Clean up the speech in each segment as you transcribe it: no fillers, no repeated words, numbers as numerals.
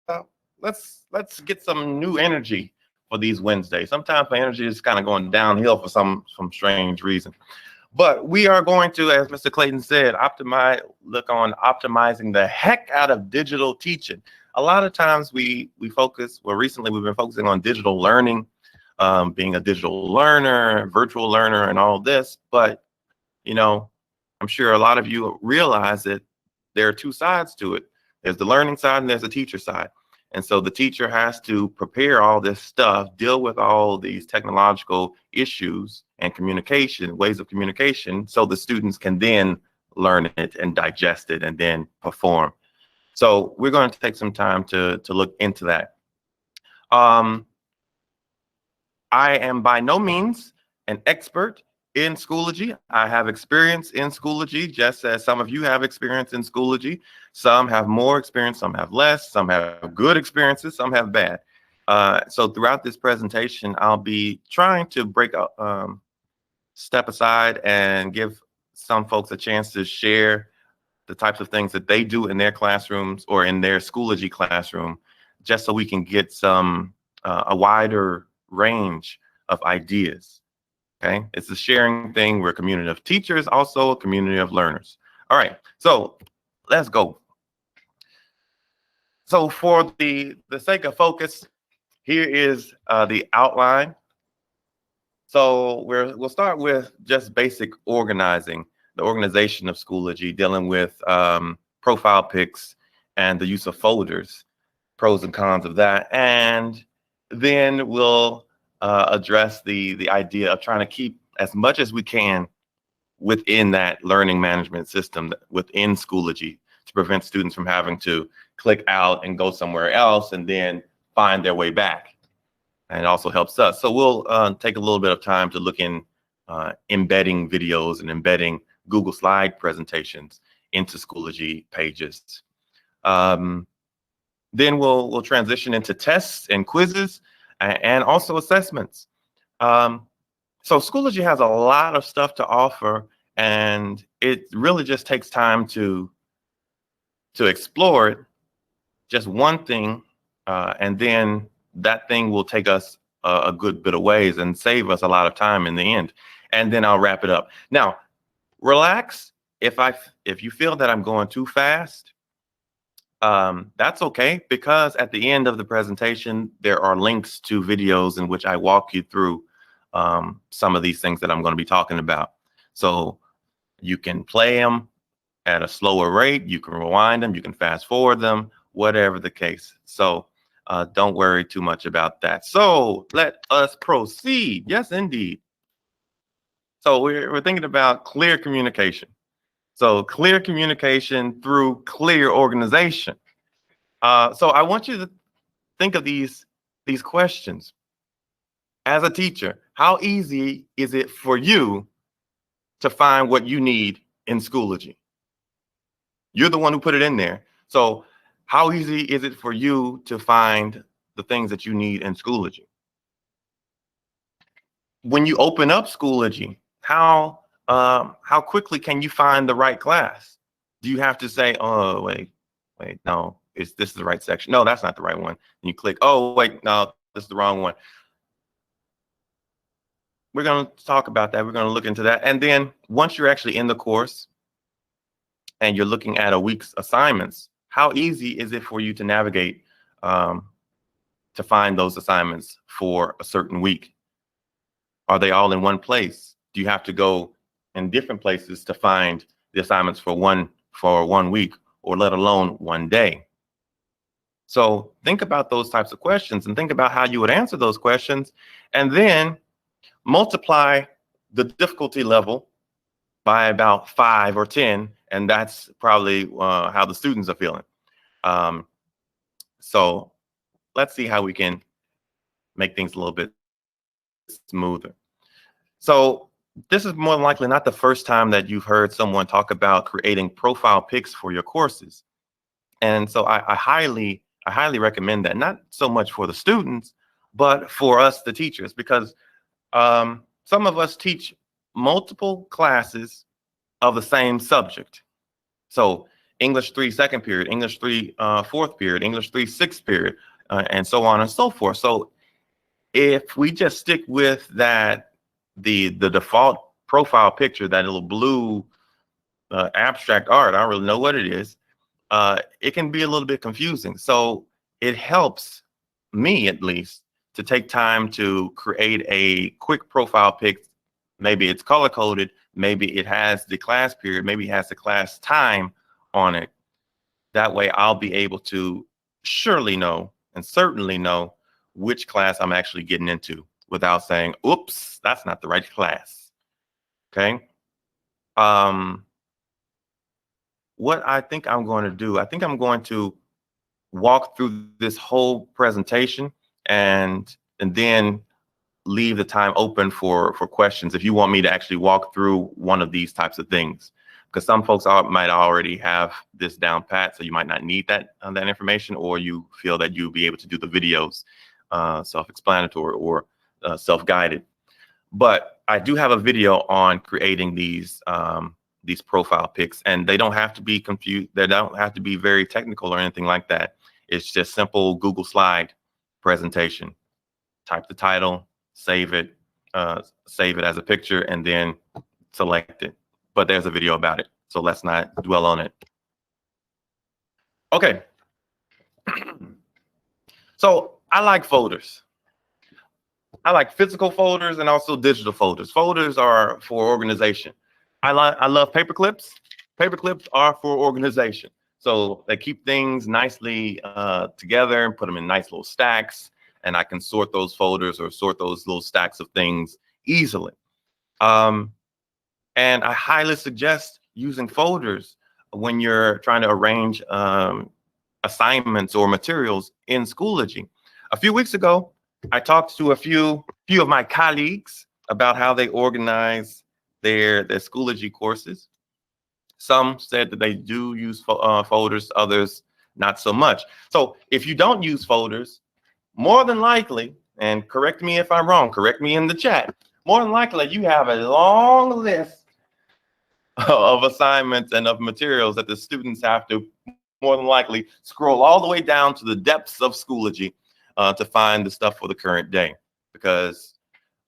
uh, let's get some new energy for these Wednesdays. Sometimes my energy is kind of going downhill for some strange reason. But we are going to, as Mr. Clayton said, look on optimizing the heck out of digital teaching. A lot of times we focus, well, recently we've been focusing on digital learning, being a digital learner, virtual learner, and all this. But, you know, I'm sure a lot of you realize that there are two sides to it. There's the learning side and there's the teacher side. And so the teacher has to prepare all this stuff, deal with all these technological issues and communication, ways of communication, so the students can then learn it and digest it and then perform. So we're going to take some time to look into that. I am by no means an expert in Schoology. I have experience in Schoology, just as some of you have experience in Schoology. Some have more experience, some have less, some have good experiences, some have bad. So throughout this presentation, I'll be trying to step aside and give some folks a chance to share the types of things that they do in their classrooms or in their Schoology classroom, just so we can get a wider range of ideas. Okay, it's a sharing thing. We're a community of teachers, also a community of learners. All right, so let's go. So for the sake of focus, here is the outline. So we'll start with just basic organizing, the organization of Schoology, dealing with profile pics and the use of folders, pros and cons of that, and then we'll address the idea of trying to keep as much as we can within that learning management system within Schoology to prevent students from having to click out and go somewhere else and then find their way back. And it also helps us. So we'll take a little bit of time to look in embedding videos and embedding Google Slide presentations into Schoology pages. Then we'll transition into tests and quizzes and also assessments. So Schoology has a lot of stuff to offer, and it really just takes time to explore it, just one thing, and then that thing will take us a good bit of ways and save us a lot of time in the end. And then I'll wrap it up. Now, relax. If you feel that I'm going too fast, that's okay, because at the end of the presentation, there are links to videos in which I walk you through some of these things that I'm going to be talking about. So you can play them at a slower rate, you can rewind them, you can fast forward them, whatever the case. So don't worry too much about that. So let us proceed. Yes, indeed. So we're thinking about clear communication. So clear communication through clear organization. So I want you to think of these questions. As a teacher, how easy is it for you to find what you need in Schoology? You're the one who put it in there. So how easy is it for you to find the things that you need in Schoology? When you open up Schoology, how quickly can you find the right class? Do you have to say, oh, wait, no, this is the right section? No, that's not the right one. And you click, oh, wait, no, this is the wrong one. We're going to talk about that. We're going to look into that. And then once you're actually in the course and you're looking at a week's assignments, how easy is it for you to navigate to find those assignments for a certain week? Are they all in one place? Do you have to go in different places to find the assignments for one week, or let alone one day? So think about those types of questions and think about how you would answer those questions, and then multiply the difficulty level by about 5 or 10, and that's probably how the students are feeling. So let's see how we can make things a little bit smoother. So this is more than likely not the first time that you've heard someone talk about creating profile pics for your courses. And so I highly recommend that, not so much for the students, but for us, the teachers, because some of us teach multiple classes of the same subject. So English 3 second period, English 3 fourth period, English 3 sixth period, and so on and so forth. So if we just stick with that, the default profile picture, that little blue abstract art, I don't really know what it is, it can be a little bit confusing. So it helps me, at least, to take time to create a quick profile pic. Maybe it's color coded, maybe it has the class period, maybe it has the class time on it. That way I'll be able to surely know and certainly know which class I'm actually getting into without saying, oops, that's not the right class. Okay. What I think I'm going to do, I think I'm going to walk through this whole presentation and then leave the time open for questions if you want me to actually walk through one of these types of things, because some folks might already have this down pat, so you might not need that information, or you feel that you'll be able to do the videos self-explanatory or self-guided. But I do have a video on creating these profile pics, and they don't have to be confused. They don't have to be very technical or anything like that. It's just simple Google slide presentation. Type the title, save it as a picture, and then select it. But there's a video about it, so let's not dwell on it. Okay. So I like folders. I like physical folders and also digital folders. Folders are for organization. I love paper clips. Paper clips are for organization. So they keep things nicely together and put them in nice little stacks. And I can sort those folders or sort those little stacks of things easily. And I highly suggest using folders when you're trying to arrange assignments or materials in Schoology. A few weeks ago, I talked to a few of my colleagues about how they organize their Schoology courses. Some said that they do use folders, others not so much. So if you don't use folders, more than likely, and correct me if I'm wrong, correct me in the chat, more than likely you have a long list of assignments and of materials that the students have to more than likely scroll all the way down to the depths of Schoology to find the stuff for the current day. Because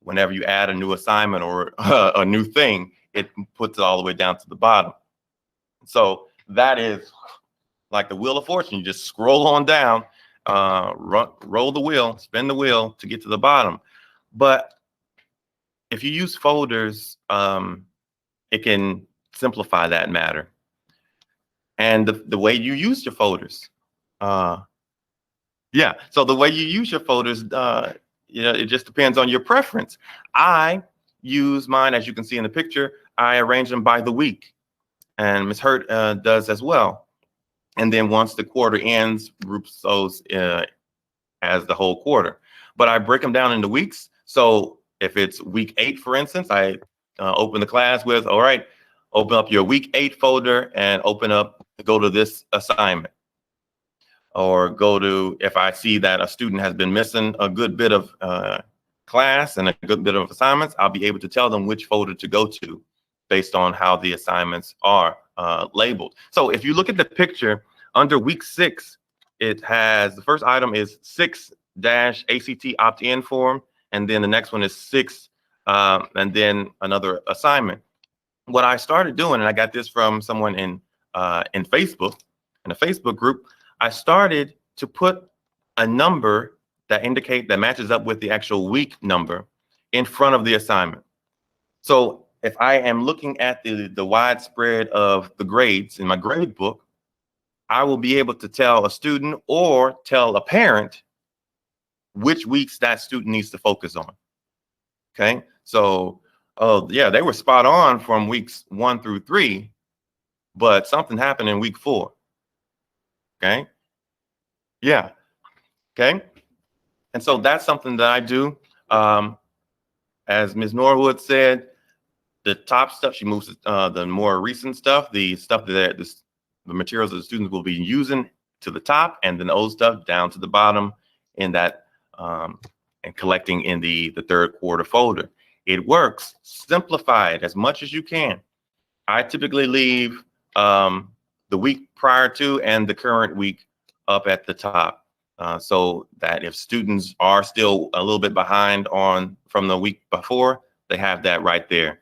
whenever you add a new assignment or a new thing, it puts it all the way down to the bottom. So that is like the wheel of fortune. You just scroll on down, roll the wheel, spin the wheel to get to the bottom. But if you use folders, it can simplify that matter. And the way you use your folders, yeah. So the way you use your folders, it just depends on your preference. I use mine, as you can see in the picture. I arrange them by the week, and Ms. Hurt does as well. And then once the quarter ends, groups those as the whole quarter. But I break them down into weeks. So if it's week 8, for instance, I open the class with, all right, open up your week 8 folder and go to this assignment. Or go to, if I see that a student has been missing a good bit of class and a good bit of assignments, I'll be able to tell them which folder to go to based on how the assignments are labeled. So if you look at the picture under week 6, it has, the first item is 6-ACT opt-in form, and then the next one is 6, and then another assignment. What I started doing, and I got this from someone in Facebook, in a Facebook group, I started to put a number that matches up with the actual week number in front of the assignment. So if I am looking at the widespread of the grades in my grade book, I will be able to tell a student or tell a parent which weeks that student needs to focus on. Okay, so yeah, they were spot on from weeks 1 through 3, but something happened in week 4. Okay. Yeah. Okay. And so that's something that I do. As Ms. Norwood said, the top stuff, she moves the more recent stuff, the stuff that the materials that the students will be using to the top, and then the old stuff down to the bottom in that and collecting in the 3rd quarter folder. It works. Simplify it as much as you can. I typically leave the the week prior to and the current week up at the top. So that if students are still a little bit behind from the week before, they have that right there.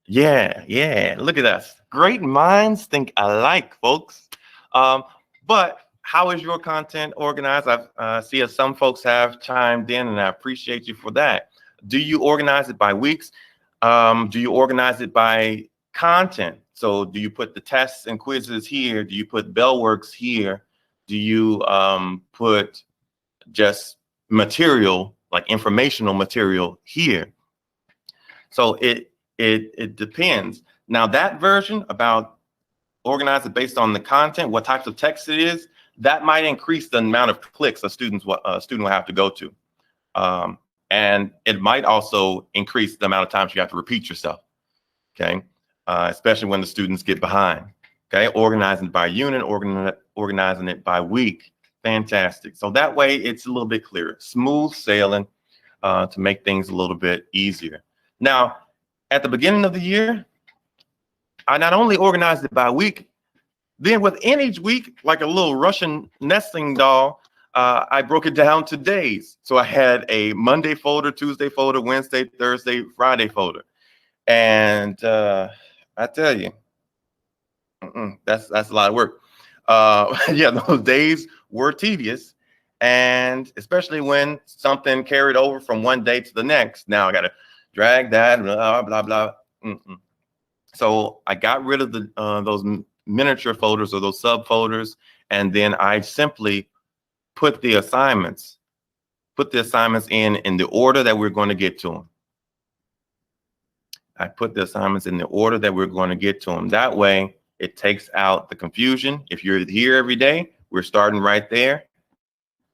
Yeah, look at us. Great minds think alike, folks. But how is your content organized? I see some folks have chimed in, and I appreciate you for that. Do you organize it by weeks? Do you organize it by content? So do you put the tests and quizzes here? Do you put bell works here? Do you put just material, like informational material here? So it depends. Now that version about organize it based on the content, what types of text it is, that might increase the amount of clicks a student will have to go to. And it might also increase the amount of times you have to repeat yourself, okay? Especially when the students get behind, okay? Organizing it by unit, organizing it by week, fantastic. So that way it's a little bit clearer, smooth sailing to make things a little bit easier. Now, at the beginning of the year, I not only organized it by week, then within each week, like a little Russian nesting doll, I broke it down to days. So I had a Monday folder, Tuesday folder, Wednesday, Thursday, Friday folder. And I tell you, that's a lot of work. Yeah, those days were tedious. And especially when something carried over from one day to the next. Now I got to drag that, blah, blah, blah. So I got rid of those miniature folders or those subfolders. And then I simply put the assignments in the order that we're going to get to them. I put the assignments in the order that we're going to get to them. That way, it takes out the confusion. If you're here every day, we're starting right there.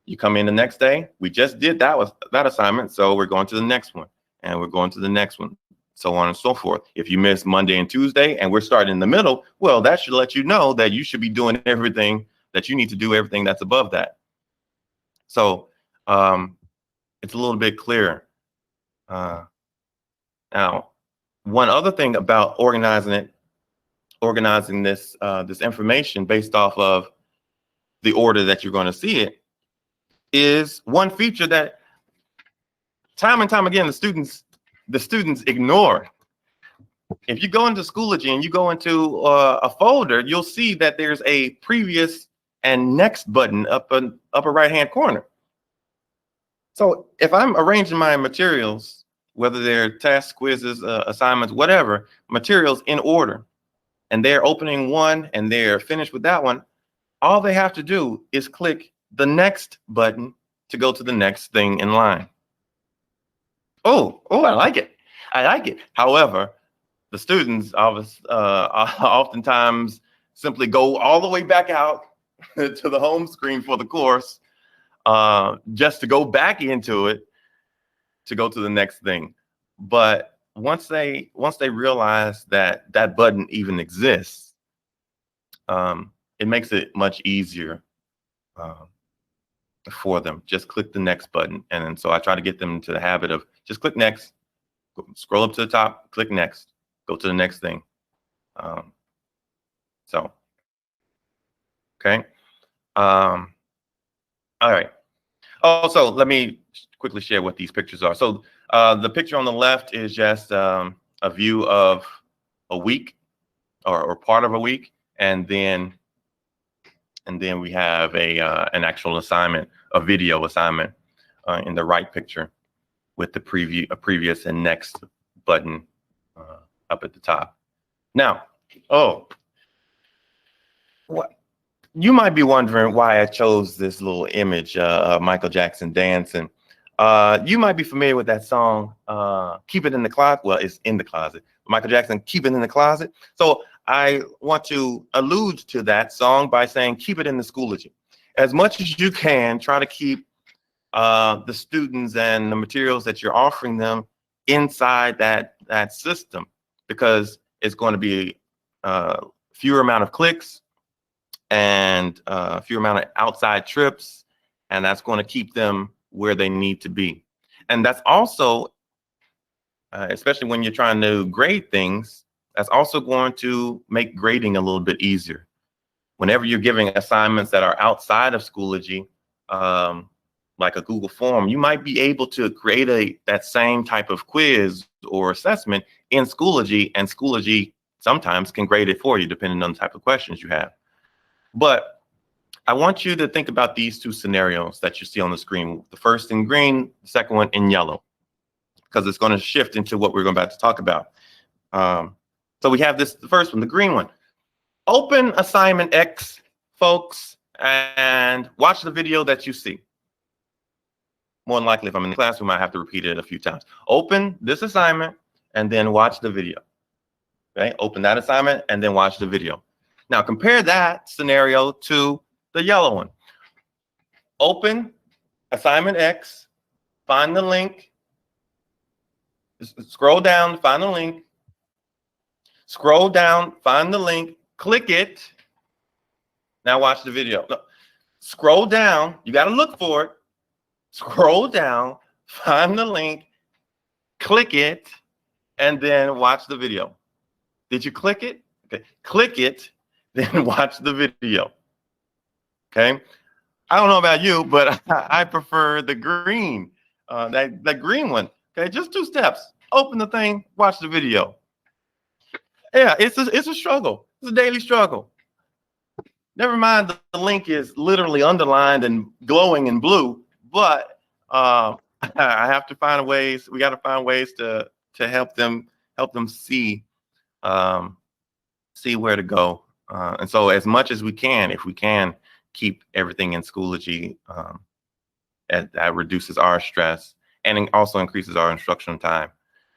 You come in the next day, we just did that assignment, so we're going to the next one, and we're going to the next one, so on and so forth. If you miss Monday and Tuesday, and we're starting in the middle, well, that should let you know that you should be doing everything that you need to do, everything that's above that. So it's a little bit clearer. Now, one other thing about organizing this this information based off of the order that you're going to see it is one feature that time and time again the students ignore. If you go into Schoology and you go into a folder, you'll see that there's a previous and next button up in upper right hand corner. So if I'm arranging my materials, whether they're tests, quizzes, assignments, whatever, materials in order, and they're opening one and they're finished with that one, all they have to do is click the next button to go to the next thing in line. Oh, I like it. I like it. However, the students oftentimes simply go all the way back out to the home screen for the course just to go back into it to go to the next thing. But once they realize that that button even exists, it makes it much easier for them. Just click the next button. And so I try to get them into the habit of just click next, scroll up to the top, click next, go to the next thing. So, okay. All right. Also, let me quickly share what these pictures are. So the picture on the left is just a view of a week or part of a week. And then we have an actual assignment, a video assignment in the right picture with the previous and next button up at the top. Now, what you might be wondering why I chose this little image of Michael Jackson dancing. You might be familiar with that song, Keep It in the Closet. Well, it's in the closet. Michael Jackson, Keep It in the Closet. So I want to allude to that song by saying, keep it in the Schoology. As much as you can, try to keep the students and the materials that you're offering them inside that system, because it's going to be fewer amount of clicks and fewer amount of outside trips, and that's going to keep them where they need to be. And that's also, especially when you're trying to grade things, That's also going to make grading a little bit easier. Whenever you're giving assignments that are outside of Schoology, like a Google form, you might be able to create that same type of quiz or assessment in Schoology, and Schoology sometimes can grade it for you depending on the type of questions you have. But I want you to think about these two scenarios that you see on the screen. The first in green, the second one in yellow, because it's going to shift into what we're about to talk about. So we have the first one, the green one. Open assignment X, folks, and watch the video that you see. More than likely, if I'm in the classroom, I have to repeat it a few times. Open this assignment and then watch the video. Okay, open that assignment and then watch the video. Now compare that scenario to the yellow one. Open assignment X, find the link, scroll down, find the link, scroll down, find the link, click it. Now watch the video. No, scroll down, you got to look for it. Scroll down, find the link, click it, and then watch the video. Did you click it? Okay, click it, then watch the video. Okay, I don't know about you, but I prefer the green, that green one. Okay, just 2 steps. Open the thing, watch the video. Yeah, it's a struggle. It's a daily struggle. Never mind the link is literally underlined and glowing in blue, but I have to find ways. We got to find ways to help them see where to go. And so as much as we can, if we can keep everything in Schoology, that reduces our stress and it also increases our instructional time,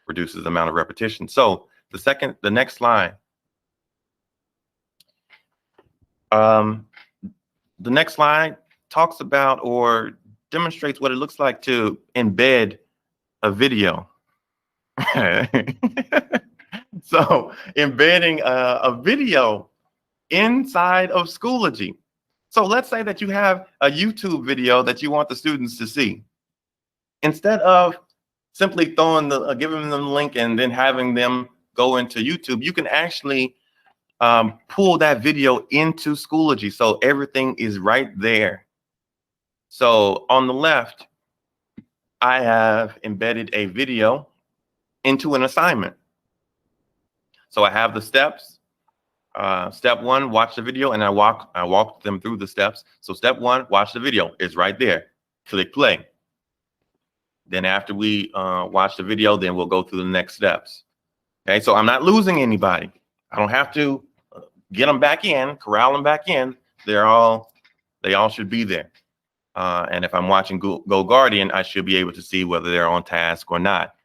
reduces the amount of repetition. So the next slide. The next slide talks about or demonstrates what it looks like to embed a video. So embedding a video inside of Schoology. So let's say that you have a YouTube video that you want the students to see. Instead of simply giving them the link and then having them go into YouTube, you can actually pull that video into Schoology. So everything is right there. So on the left, I have embedded a video into an assignment. So I have the steps. Step 1, watch the video, and I walk them through the steps. So step 1, watch the video. It's right there. Click play. Then after we watch the video, then we'll go through the next steps. Okay, so I'm not losing anybody. I don't have to get them back in, corral them back in. They all should be there. And if I'm watching Go Guardian, I should be able to see whether they're on task or not.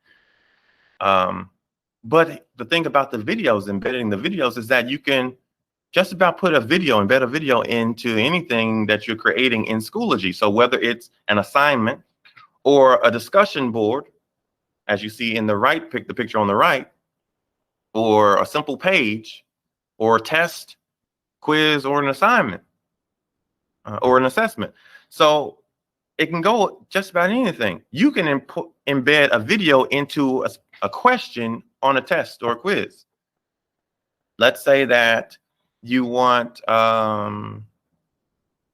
But the thing about the videos, embedding the videos, is that you can just about embed a video into anything that you're creating in Schoology. So whether it's an assignment or a discussion board, as you see in the right, the picture on the right, or a simple page, or a test, quiz, or an assignment, or an assessment. So it can go just about anything. You can embed a video into a question on a test or a quiz. Let's say that you want the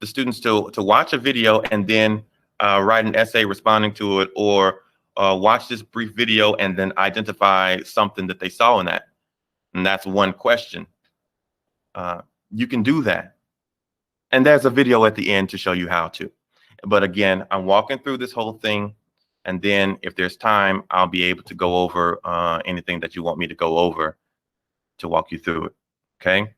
students to watch a video and then write an essay responding to it, or watch this brief video and then identify something that they saw in that. And that's one question. You can do that. And there's a video at the end to show you how to. But again, I'm walking through this whole thing. And then if there's time, I'll be able to go over anything that you want me to go over to walk you through it. Okay.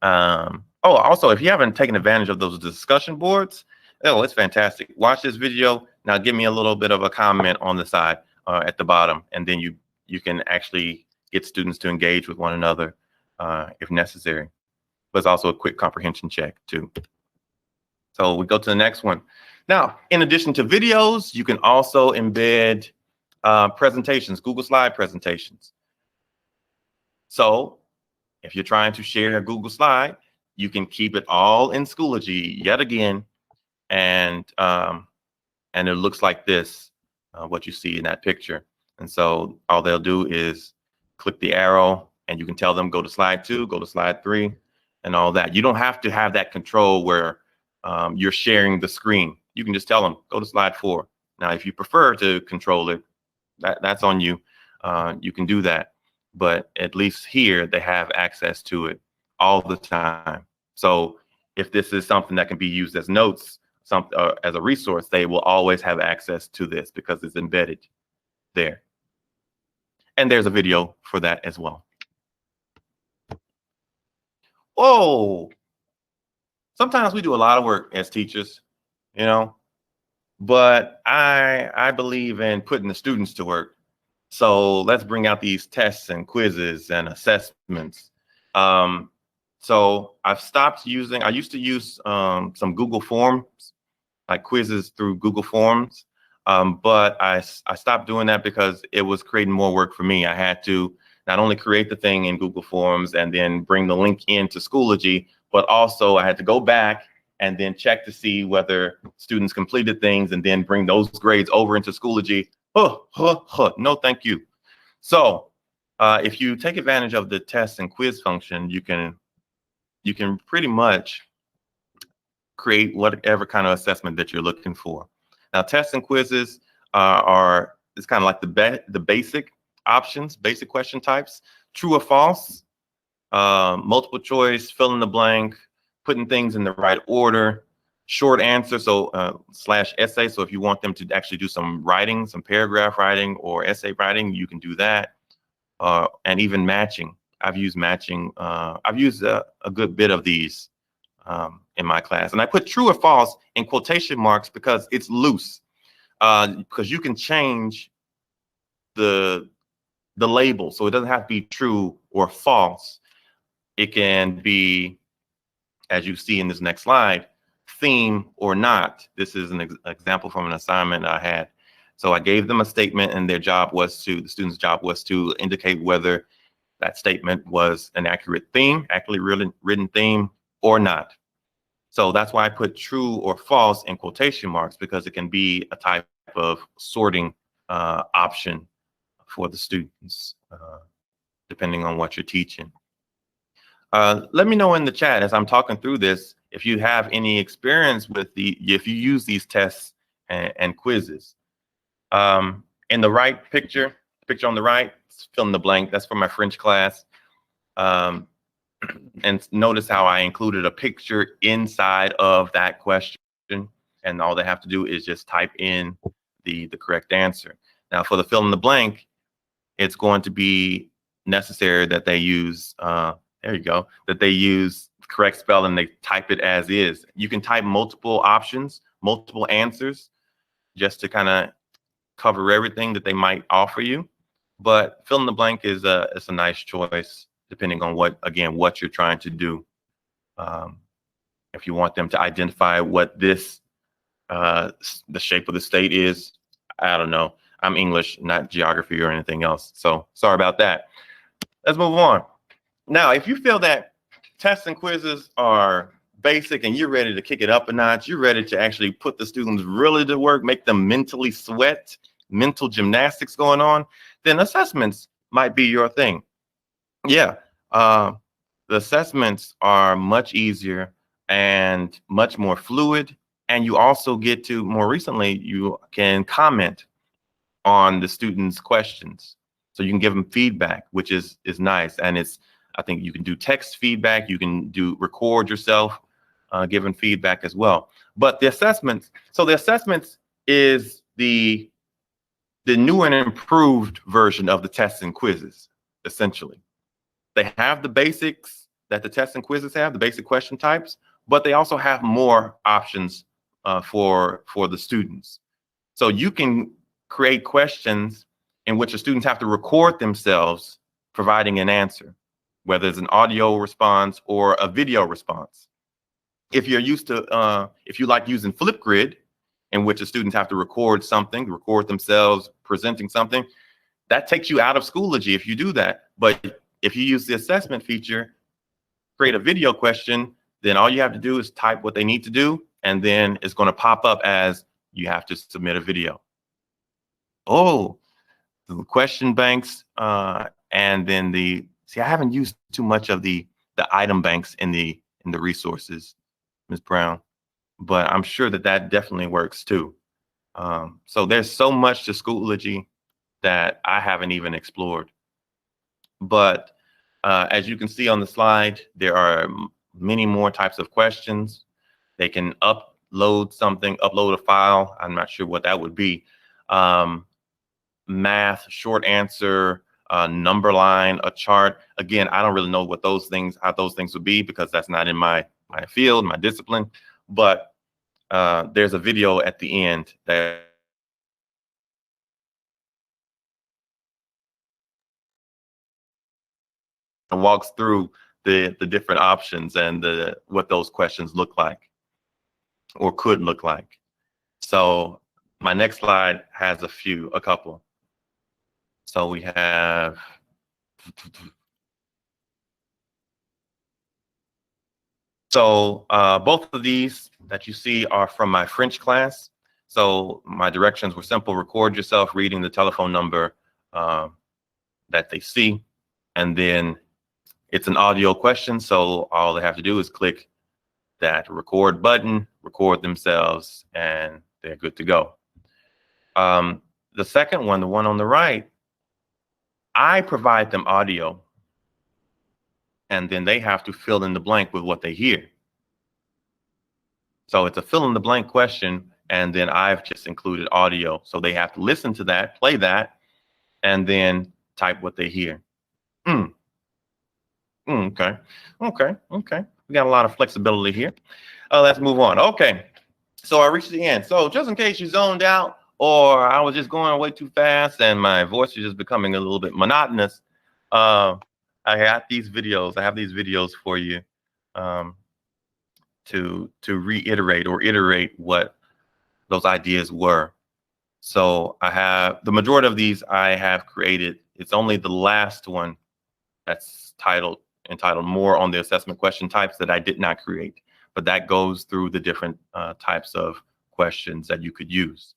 Also, if you haven't taken advantage of those discussion boards, it's fantastic. Watch this video. Now give me a little bit of a comment on the side at the bottom. And then you can actually get students to engage with one another if necessary. But it's also a quick comprehension check too. So we go to the next one. Now, in addition to videos, you can also embed presentations, Google Slide presentations. So if you're trying to share a Google Slide, you can keep it all in Schoology yet again. And it looks like this, what you see in that picture. And so all they'll do is click the arrow and you can tell them go to slide 2, go to slide 3, and all that. You don't have to have that control where you're sharing the screen. You can just tell them go to slide 4. Now, if you prefer to control it, that's on you. You can do that, but at least here they have access to it all the time. So if this is something that can be used as notes, as a resource, they will always have access to this because it's embedded there. And there's a video for that as well. Oh, sometimes we do a lot of work as teachers, you know, but I believe in putting the students to work. So let's bring out these tests and quizzes and assessments. So I've stopped using, I used to use some Google Forms, like quizzes through Google Forms. But I stopped doing that because it was creating more work for me. I had to not only create the thing in Google Forms and then bring the link into Schoology, but also I had to go back and then check to see whether students completed things and then bring those grades over into Schoology. No, thank you. So if you take advantage of the test and quiz function, you can pretty much create whatever kind of assessment that you're looking for. Now, tests and quizzes it's kind of like the basic options, basic question types: true or false, multiple choice, fill in the blank, putting things in the right order, short answer, so / essay. So if you want them to actually do some writing, some paragraph writing or essay writing, you can do that. And even matching. I've used matching. I've used a good bit of these in my class. And I put true or false in quotation marks because it's loose. Because you can change the label. So it doesn't have to be true or false. It can be, as you see in this next slide, theme or not. This is an example from an assignment I had. So I gave them a statement, and the student's job was to indicate whether that statement was an accurate theme, accurately written theme, or not. So that's why I put true or false in quotation marks, because it can be a type of sorting option for the students, depending on what you're teaching. Let me know in the chat as I'm talking through this if you have any experience with if you use these tests and quizzes. In the right picture on the right, fill in the blank. That's for my French class. And notice how I included a picture inside of that question, and all they have to do is just type in the correct answer. Now, for the fill in the blank, it's going to be necessary that they use, there you go, that they use the correct spelling. They type it as is. You can type multiple options, multiple answers, just to kind of cover everything that they might offer you. But fill in the blank is a nice choice, depending on what you're trying to do. If you want them to identify what this, the shape of the state is, I don't know. I'm English, not geography or anything else. So sorry about that. Let's move on. Now, if you feel that tests and quizzes are basic and you're ready to kick it up a notch, you're ready to actually put the students really to work, make them mentally sweat, mental gymnastics going on, then assessments might be your thing. Yeah, the assessments are much easier and much more fluid. And you also get to, more recently, you can comment on the students' questions. So you can give them feedback, which is nice. And I think you can do text feedback. You can record yourself giving feedback as well. But the assessments is the new and improved version of the tests and quizzes, essentially. They have the basics that the tests and quizzes have, the basic question types, but they also have more options for the students. So you can create questions in which the students have to record themselves providing an answer, whether it's an audio response or a video response. If you're used to, if you like using Flipgrid, in which the students have to record themselves presenting something, that takes you out of Schoology if you do that. But if you use the assessment feature, create a video question, then all you have to do is type what they need to do, and then it's going to pop up as you have to submit a video. Oh, the question banks, and then See, I haven't used too much of the item banks in the resources, Ms. Brown, but I'm sure that that definitely works too. So there's so much to Schoology that I haven't even explored. But as you can see on the slide, there are many more types of questions. They can upload something, upload a file. I'm not sure what that would be. Math, short answer, number line, a chart. Again, I don't really know what those things, how those things would be, because that's not in my field, my discipline. But there's a video at the end that walks through the different options and what those questions look like or could look like. So my next slide has a couple. So we have, so both of these that you see are from my French class. So my directions were simple: record yourself reading the telephone number that they see, and then it's an audio question. So all they have to do is click that record button, record themselves, and they're good to go. The second one, the one on the right, I provide them audio, and then they have to fill in the blank with what they hear. So it's a fill in the blank question, and then I've just included audio. So they have to listen to that, play that, and then type what they hear. Okay. We got a lot of flexibility here. Let's move on. Okay. So I reached the end. So just in case you zoned out or I was just going way too fast and my voice is just becoming a little bit monotonous, I have these videos for you to reiterate or iterate what those ideas were. So I have the majority of these I have created. It's only the last one that's entitled more on the assessment question types that I did not create, but that goes through the different types of questions that you could use.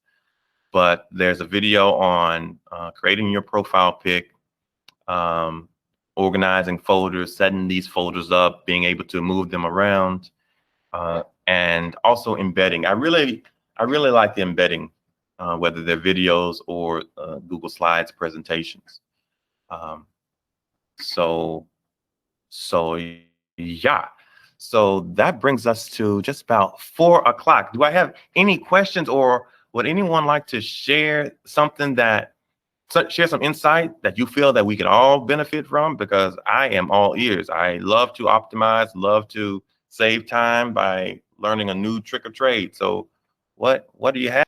But there's a video on creating your profile pic, organizing folders, setting these folders up, being able to move them around, and also embedding. I really like the embedding, whether they're videos or Google Slides presentations. So yeah. So that brings us to just about 4 o'clock. Do I have any questions, or would anyone like to share something share some insight that you feel that we can all benefit from? Because I am all ears. I love to optimize, love to save time by learning a new trick or trade. So what do you have?